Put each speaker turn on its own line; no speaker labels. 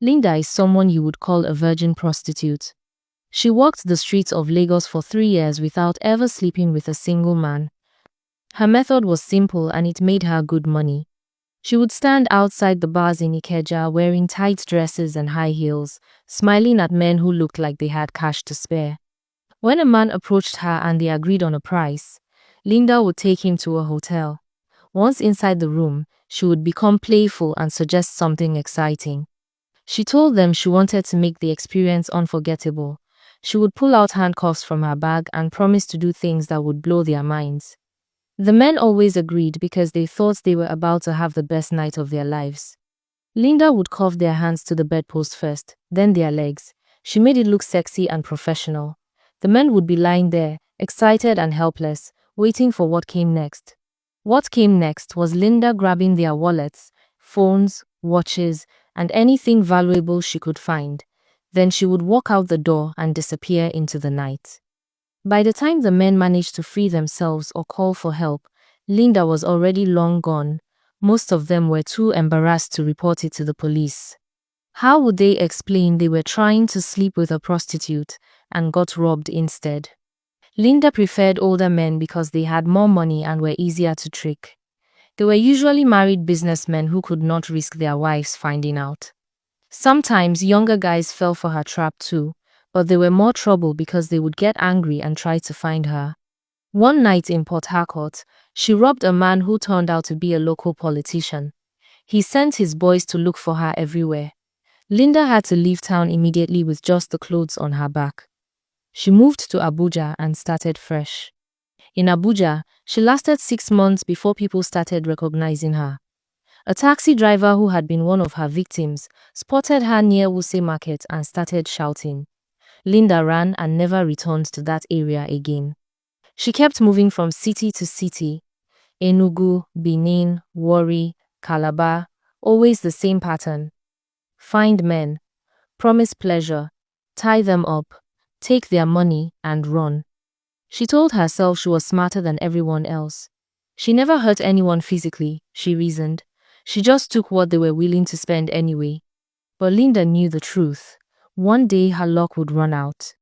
Linda is someone you would call a virgin prostitute. She walked the streets of Lagos for 3 years without ever sleeping with a single man. Her method was simple and it made her good money. She would stand outside the bars in Ikeja wearing tight dresses and high heels, smiling at men who looked like they had cash to spare. When a man approached her and they agreed on a price, Linda would take him to a hotel. Once inside the room, she would become playful and suggest something exciting. She told them she wanted to make the experience unforgettable. She would pull out handcuffs from her bag and promise to do things that would blow their minds. The men always agreed because they thought they were about to have the best night of their lives. Linda would cuff their hands to the bedpost first, then their legs. She made it look sexy and professional. The men would be lying there, excited and helpless, waiting for what came next. What came next was Linda grabbing their wallets, phones, watches, and anything valuable she could find. Then she would walk out the door and disappear into the night. By the time the men managed to free themselves or call for help, Linda was already long gone. Most of them were too embarrassed to report it to the police. How would they explain they were trying to sleep with a prostitute and got robbed instead? Linda preferred older men because they had more money and were easier to trick. They were usually married businessmen who could not risk their wives finding out. Sometimes younger guys fell for her trap too, but they were more trouble because they would get angry and try to find her. One night in Port Harcourt, she robbed a man who turned out to be a local politician. He sent his boys to look for her everywhere. Linda had to leave town immediately with just the clothes on her back. She moved to Abuja and started fresh. In Abuja, she lasted 6 months before people started recognizing her. A taxi driver who had been one of her victims spotted her near Wuse Market and started shouting. Linda ran and never returned to that area again. She kept moving from city to city. Enugu, Benin, Warri, Calabar, always the same pattern. Find men, promise pleasure, tie them up, take their money, and run. She told herself she was smarter than everyone else. She never hurt anyone physically, she reasoned. She just took what they were willing to spend anyway. But Linda knew the truth. One day her luck would run out.